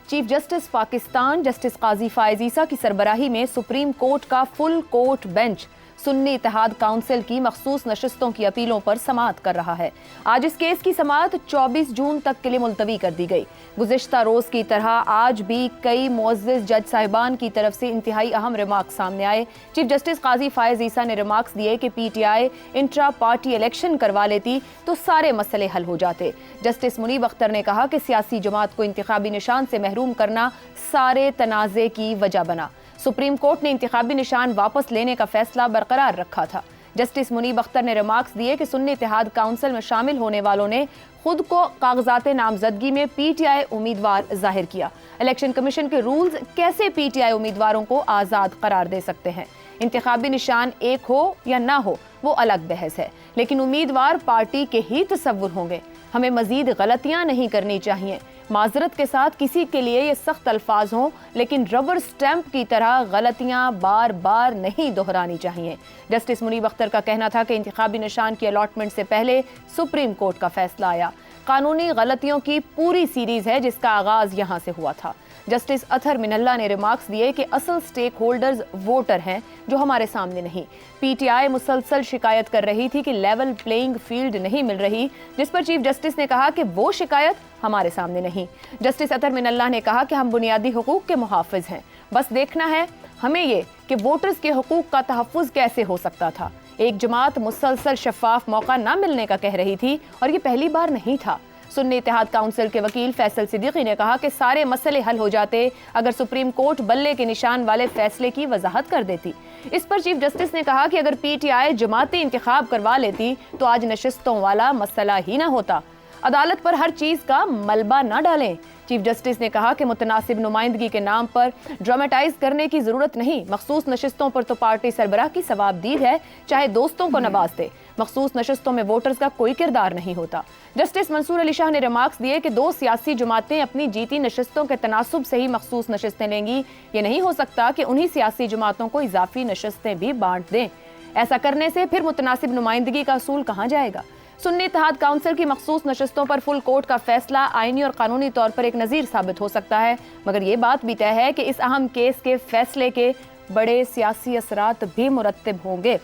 Chief justice Pakistan justice Qazi Faez Isa की सरबराही में सुप्रीम कोर्ट का full court bench Sunni Ittehad Council की मखसूस नशिस्तों की अपीलों पर समाअत कर रहा है। आज इस केस की समाअत 24 जून तक के लिए मुलतवी कर दी गई। गुज़िश्ता रोज की तरह आज भी कई मुअज़्ज़िज़ जज साहिबान की तरफ से इंतहाई अहम रिमार्क्स सामने आए। चीफ जस्टिस काजी फायज ईसा ने रिमार्क्स दिए कि पीटीआई इंट्रा पार्टी इलेक्शन करवा लेती तो सारे मसले हल हो जाते। जस्टिस मुनीब अख्तर ने कहा कि सियासी जमात को इंतखाबी निशान से महरूम करना सारे तनाज़े की वजह बना। सुप्रीम कोर्ट ने इंतखाबी निशान वापस लेने का फैसला बरकरार रखा था। जस्टिस मुनीब अख्तर ने रिमार्क्स दिए कि सुन्नी इत्तेहाद काउंसिल में शामिल होने वालों ने खुद को कागजात नामजदगी में पीटीआई उम्मीदवार जाहिर किया। इलेक्शन कमीशन के रूल्स कैसे पीटीआई उम्मीदवारों को आज़ाद करार दे सकते हैं? इंतखाबी निशान एक हो या ना हो वो अलग बहस है, लेकिन उम्मीदवार पार्टी के ही तसव्वुर होंगे। हमें मजीद गलतियां नहीं करनी चाहिए। माजरत के साथ किसी के लिए ये सख्त अल्फाज हों, लेकिन रबर स्टैंप की तरह गलतियां बार बार नहीं दोहरानी चाहिए। जस्टिस मुनीब अख्तर का कहना था कि इंतखाबी निशान की अलॉटमेंट से पहले सुप्रीम कोर्ट का फैसला आया। कानूनी गलतियों की पूरी सीरीज है जिसका आगाज यहाँ से हुआ था। जस्टिस अतहर मिनल्ला ने रिमार्क्स दिए कि असल स्टेक होल्डर्स वोटर हैं जो हमारे सामने नहीं। पीटीआई मुसलसल शिकायत कर रही थी कि लेवल प्लेइंग फील्ड नहीं मिल रही, जिस पर चीफ जस्टिस ने कहा कि वो शिकायत हमारे सामने नहीं। जस्टिस अतहर मिनल्ला ने कहा कि हम बुनियादी हुकूक के मुहाफिज हैं, बस देखना है हमें ये कि वोटर्स के हुकूक का तहफ़्फ़ुज़ कैसे हो सकता था। एक जमात मुसलसल शफाफ मौका न मिलने का कह रही थी और ये पहली बार नहीं था। सुन्नी इत्तेहाद काउंसिल के वकील फैसल सिद्दीकी ने कहा कि सारे मसले हल हो जाते अगर सुप्रीम कोर्ट बल्ले के निशान वाले फैसले की वजाहत कर देती। इस पर चीफ जस्टिस ने कहा कि अगर पीटीआई जमाती इंतखाब करवा लेती तो आज नशिस्तों वाला मसला ही ना होता। अदालत पर हर चीज का मलबा न डालें। चीफ जस्टिस ने कहा कि मुतनासिब नुमाइंदगी के नाम पर ड्रामेटाइज करने की जरूरत नहीं। मखसूस नशिस्तों पर तो पार्टी सरबराह की सवाबदीद है, चाहे दोस्तों को नवाज दे। मखसूस नशिस्तों में वोटर्स का कोई किरदार नहीं होता। जस्टिस मंसूर अली शाह ने रिमार्क्स दिए कि दो सियासी जमातें अपनी जीती नशिस्तों के तनासुब से ही मखसूस नशिस्तें लेंगी। ये नहीं हो सकता कि उन्हीं सियासी जमातों को इजाफी नशिस्तें भी बांट दें। ऐसा करने से फिर मुतनासिब नुमाइंदगी का असूल कहाँ जाएगा? सुन्नी इत्तेहाद काउंसिल की मखसूस नशिस्तों पर फुल कोर्ट का फैसला आईनी और कानूनी तौर पर एक नज़ीर साबित हो सकता है, मगर ये बात भी तय है कि इस अहम केस के फैसले के बड़े सियासी असरात भी मुरत्तब होंगे।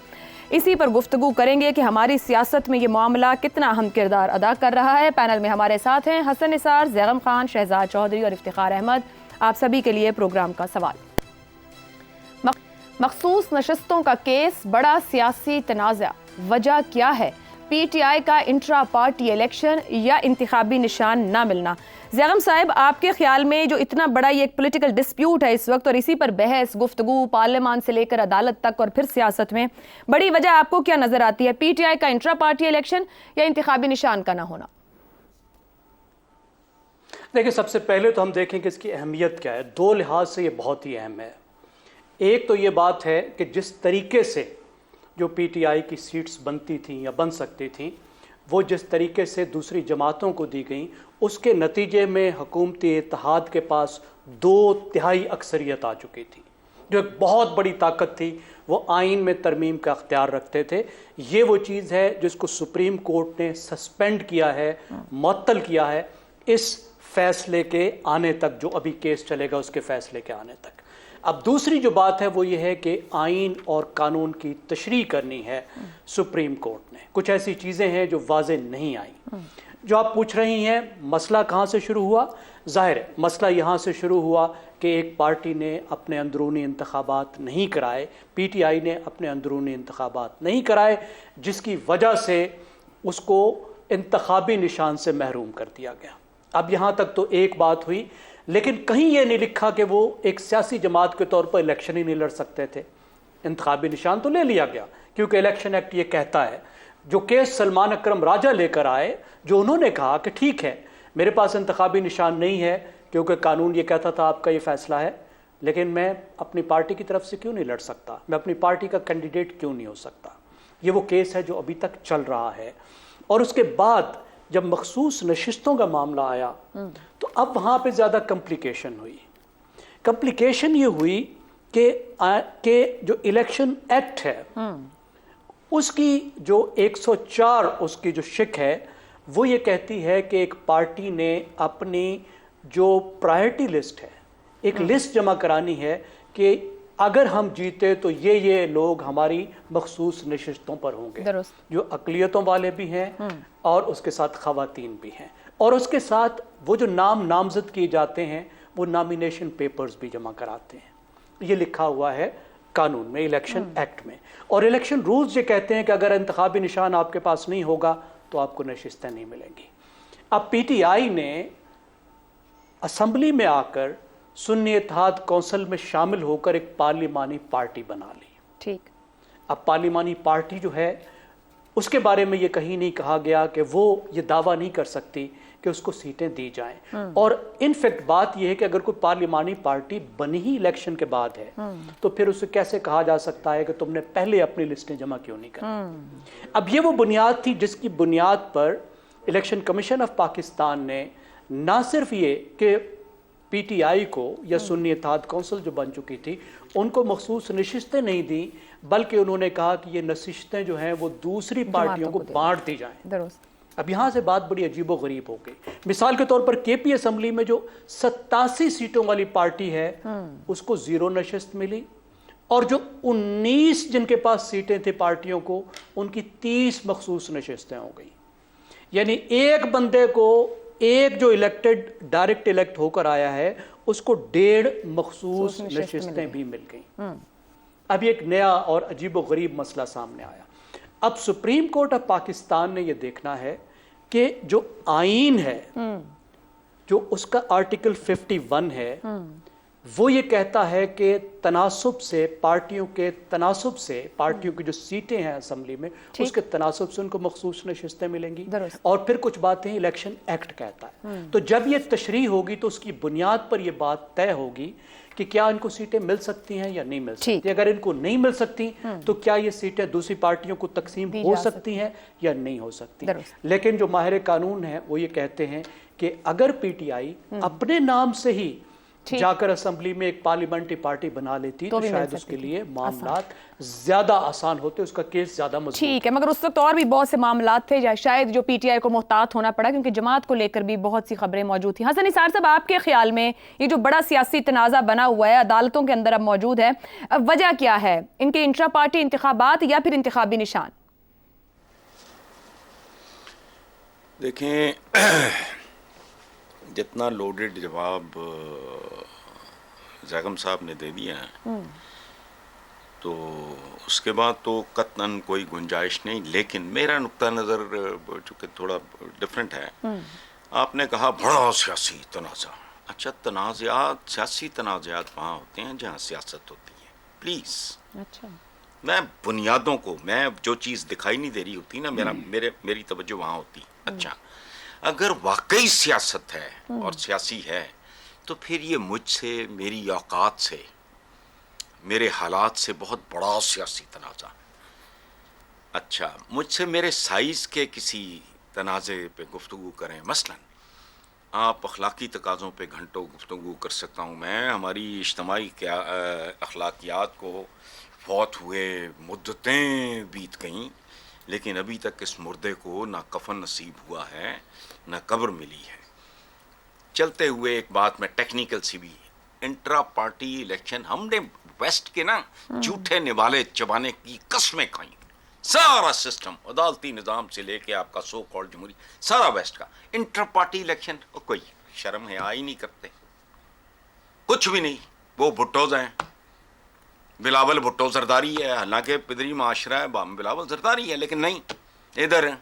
इसी पर गुफ्तगू करेंगे कि हमारी सियासत में ये मामला कितना अहम किरदार अदा कर रहा है। पैनल में हमारे साथ हैं हसन निसार, ज़ैगम खान, शहजाद चौधरी और इफ्तिखार अहमद। आप सभी के लिए प्रोग्राम का सवाल। मखसूस नशिस्तों का केस बड़ा सियासी तनाज़ा, वजह क्या है? पीटीआई का इंट्रा पार्टी इलेक्शन या इंतखाबी निशान ना मिलना। ज़ैगम साहब, आपके ख्याल में जो इतना बड़ा ये एक पॉलिटिकल डिस्प्यूट है इस वक्त और इसी पर बहस गुफ्तगू पार्लियामान से लेकर अदालत तक और फिर सियासत में, बड़ी वजह आपको क्या नजर आती है? पीटीआई का इंट्रा पार्टी इलेक्शन या इंतखाबी निशान का ना होना? देखिए, सबसे पहले तो हम देखें कि इसकी अहमियत क्या है। दो लिहाज से ये बहुत ही अहम है। एक तो ये बात है कि जिस तरीके से जो पीटीआई की सीट्स बनती थीं या बन सकती थीं, वो जिस तरीके से दूसरी जमातों को दी गई, उसके नतीजे में हुकूमती इत्तेहाद के पास 2/3 अक्सरियत आ चुकी थी, जो एक बहुत बड़ी ताकत थी। वो आइन में तरमीम का अख्तियार रखते थे। ये वो चीज़ है जिसको सुप्रीम कोर्ट ने सस्पेंड किया है, मुअत्तल किया है इस फैसले के आने तक, जो अभी केस चलेगा उसके फैसले के आने तक। अब दूसरी जो बात है वो ये है कि आइन और कानून की तशरीह करनी है सुप्रीम कोर्ट ने। कुछ ऐसी चीज़ें हैं जो वाज़ेह नहीं आई। जो आप पूछ रही हैं, मसला कहाँ से शुरू हुआ? ज़ाहिर है मसला यहाँ से शुरू हुआ कि एक पार्टी ने अपने अंदरूनी इंतखाबात नहीं कराए, पीटीआई ने अपने अंदरूनी इंतखाबात नहीं कराए, जिसकी वजह से उसको इंतखाबी निशान से महरूम कर दिया गया। अब यहाँ तक तो एक बात हुई, लेकिन कहीं ये नहीं लिखा कि वो एक सियासी जमात के तौर पर इलेक्शन ही नहीं लड़ सकते थे। इंतखाबी निशान तो ले लिया गया क्योंकि इलेक्शन एक्ट ये कहता है। जो केस सलमान अकरम राजा लेकर आए, जो उन्होंने कहा कि ठीक है मेरे पास इंतखाबी निशान नहीं है क्योंकि कानून ये कहता था आपका ये फैसला है, लेकिन मैं अपनी पार्टी की तरफ से क्यों नहीं लड़ सकता, मैं अपनी पार्टी का कैंडिडेट क्यों नहीं हो सकता। ये वो केस है जो अभी तक चल रहा है। और उसके बाद जब मखसूस नशिस्तों का मामला आया तो अब वहाँ पे ज़्यादा कम्प्लिकेशन हुई। कम्प्लिकेशन ये हुई कि जो इलेक्शन एक्ट है उसकी जो 104 उसकी जो शिक है वो ये कहती है कि एक पार्टी ने अपनी जो प्रायोरिटी लिस्ट है, एक लिस्ट जमा करानी है कि अगर हम जीते तो ये लोग हमारी मखसूस नशिस्तों पर होंगे, जो अकलियतों वाले भी हैं और उसके साथ खवातीन भी हैं, और उसके साथ वो जो नामजद किए जाते हैं वो नॉमिनेशन पेपर्स भी जमा कराते हैं। ये लिखा हुआ है कानून में, इलेक्शन एक्ट में। और इलेक्शन रूल्स ये कहते हैं कि अगर इंतखाबी निशान आपके पास नहीं होगा तो आपको नशिस्तें नहीं मिलेंगी। अब पीटीआई ने असम्बली में आकर सुन्नी इत्तेहाद कौंसिल में शामिल होकर एक पार्लिमानी पार्टी बना ली। ठीक। अब पार्लिमानी पार्टी जो है उसके बारे में ये कहीं नहीं कहा गया कि वो ये दावा नहीं कर सकती कि उसको सीटें दी जाएं। और इनफैक्ट बात यह है कि अगर कोई पार्लिमानी पार्टी बनी ही इलेक्शन के बाद है तो फिर उसे कैसे कहा जा सकता है कि तुमने पहले अपनी लिस्टें जमा क्यों नहीं करी। अब ये वो बुनियाद थी जिसकी बुनियाद पर इलेक्शन कमीशन ऑफ पाकिस्तान ने ना सिर्फ ये कि पीटीआई को या सुन्नी इत्तेहाद कौंसिल जो बन चुकी थी उनको मखसूस नशिस्तें नहीं दी, बल्कि उन्होंने कहा कि ये नशिस्तें जो हैं वो दूसरी पार्टियों को बांट दी जाएं। अब यहाँ से बात बड़ी अजीबो गरीब हो गई। मिसाल के तौर पर केपी असम्बली में जो 87 सीटों वाली पार्टी है उसको 0 नशिस्त मिली, और जो 19 जिनके पास सीटें थी पार्टियों को उनकी 30 मखसूस नशिस्तें हो गई। यानी एक बंदे को, एक जो इलेक्टेड डायरेक्ट इलेक्ट होकर आया है उसको 1.5 मखसूस नशिस्तें भी मिल गई। अब एक नया और अजीबो गरीब मसला सामने आया। अब सुप्रीम कोर्ट ऑफ पाकिस्तान ने यह देखना है कि जो आईन है, जो उसका आर्टिकल 51 है, वो ये कहता है कि तनासुब से, पार्टियों के तनासुब से, पार्टियों की जो सीटें हैं असेंबली में उसके तनासुब से उनको मखसूस नशिस्तें मिलेंगी। और फिर कुछ बातें इलेक्शन एक्ट कहता है। तो जब ये तशरीह होगी तो उसकी बुनियाद पर यह बात तय होगी कि क्या इनको सीटें मिल सकती हैं या नहीं मिल सकती। अगर इनको नहीं मिल सकती तो क्या ये सीटें दूसरी पार्टियों को तकसीम हो सकती हैं या नहीं हो सकती। लेकिन जो माहिर कानून है वो ये कहते हैं कि अगर पीटीआई अपने नाम से ही जाकर असेंबली में एक पार्लियामेंट्री पार्टी बना लेती तो शायद उसके लिए मामलात ज्यादा आसान होते, उसका केस ज्यादा मजबूत। ठीक है, मगर उस वक्त और भी बहुत से मामलात थे शायद जो पीटीआई को मुहतात होना पड़ा, क्योंकि जमात को लेकर भी बहुत सी खबरें मौजूद थी। हसन निसार साहब, आपके ख्याल में ये जो बड़ा सियासी तनाज़ा बना हुआ है, अदालतों के अंदर अब मौजूद है, वजह क्या है? इनके इंट्रा पार्टी इंतखाबात या फिर इंतखाबी निशान? देखें, जितना लोडेड जवाब ज़ैगम साहब ने दे दिया है तो उसके बाद तो कतन कोई गुंजाइश नहीं। लेकिन मेरा नुक्ता नज़र चूँकि थोड़ा डिफरेंट है। आपने कहा बड़ा सियासी तनाज़ा। अच्छा, तनाज़ात, सियासी तनाज़ात वहाँ होते हैं जहाँ सियासत होती है। प्लीज़, अच्छा, मैं बुनियादों को, मैं जो चीज़ दिखाई नहीं दे रही होती ना, मेरी तवज्जो वहाँ होती। अच्छा, अगर वाकई सियासत है और सियासी है तो फिर ये मुझसे, मेरी औकात से, मेरे हालात से बहुत बड़ा सियासी तनाज़ा। अच्छा, मुझसे मेरे साइज़ के किसी तनाज़े पे गुफ्तगू करें। मसलन आप अखलाकी तकाज़ों पे घंटों गुफ्तगू कर सकता हूँ मैं। हमारी इज्तिमाई अखलाकियात को फौत हुए मुद्दतें बीत गईं, लेकिन अभी तक इस मुर्दे को ना कफन नसीब हुआ है ना कब्र मिली है। चलते हुए एक बात में टेक्निकल सी भी, इंट्रा पार्टी इलेक्शन हमने वेस्ट के ना झूठे निवाले चबाने की कस्में खाई। सारा सिस्टम, अदालती निज़ाम से लेके आपका सो कॉल्ड जमहूरी, सारा वेस्ट का इंट्रा पार्टी इलेक्शन, कोई शर्म है आई नहीं करते, कुछ भी नहीं। वो भुट्टोज हैं, बिलावल भुट्टो जरदारी है, हालांकि पिदरी माशरा है, बिलावल जरदारी है, लेकिन नहीं, इधर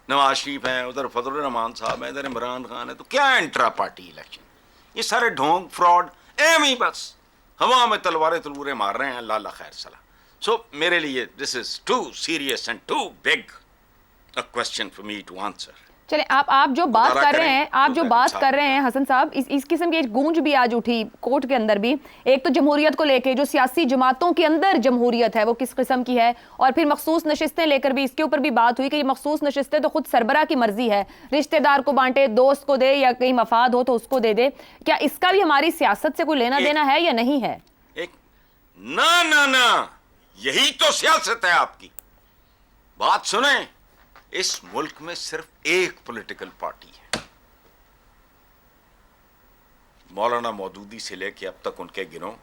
नवाज शरीफ है, उधर फजलुर रहमान साहब है, इधर इमरान खान है। तो क्या है इंट्रा पार्टी इलेक्शन? ये सारे ढोंग, फ्रॉड, एम ही बस हवा में तलवारें तलूरें मार रहे हैं। अल्लाह खैर सला। सो मेरे लिए this is too serious and too big a question for me to answer. चले, आप जो बात कर रहे हैं, आप जो बात कर रहे हैं हसन साहब, इस किस्म की एक गूंज भी आज उठी कोर्ट के अंदर भी। एक तो जमहूरियत को लेके, जो सियासी जमातों के अंदर जमहूरियत है वो किस किस्म की है, और फिर मखसूस नशिस्तें लेकर भी इसके ऊपर भी बात हुई कि ये मखसूस नशिस्तें तो खुद सरबरा की मर्जी है, रिश्तेदार को बांटे, दोस्त को दे, या कहीं मफाद हो तो उसको दे दे। क्या इसका भी हमारी सियासत से कोई लेना देना है या नहीं है? ना ना ना, यही तो सियासत है आपकी। बात सुने, इस मुल्क में सिर्फ एक पॉलिटिकल पार्टी है, मौलाना मौदूदी से लेके अब तक उनके गिनो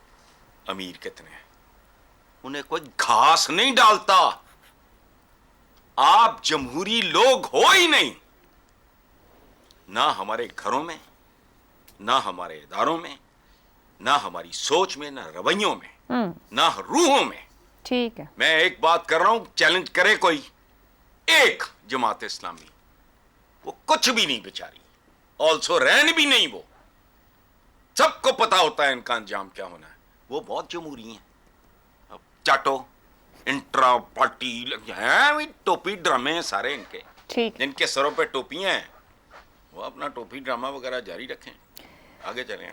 अमीर कितने हैं, उन्हें कोई घास नहीं डालता। आप जमहूरी लोग हो ही नहीं, ना हमारे घरों में, ना हमारे इदारों में, ना हमारी सोच में, ना रवैयों में, ना रूहों में। ठीक है, मैं एक बात कर रहा हूं, चैलेंज करे कोई, एक जमात इस्लामी, वो कुछ भी नहीं बेचारी, ऑल्सो रैन भी नहीं, वो सबको पता होता है इनका अंजाम क्या होना है। वो बहुत जमहूरी हैं। अब चाटो इंट्रा पार्टी हैं, टोपी ड्रामे हैं सारे इनके, ठीक। जिनके सरों पे टोपियां हैं वो अपना टोपी ड्रामा वगैरह जारी रखें, आगे चलें।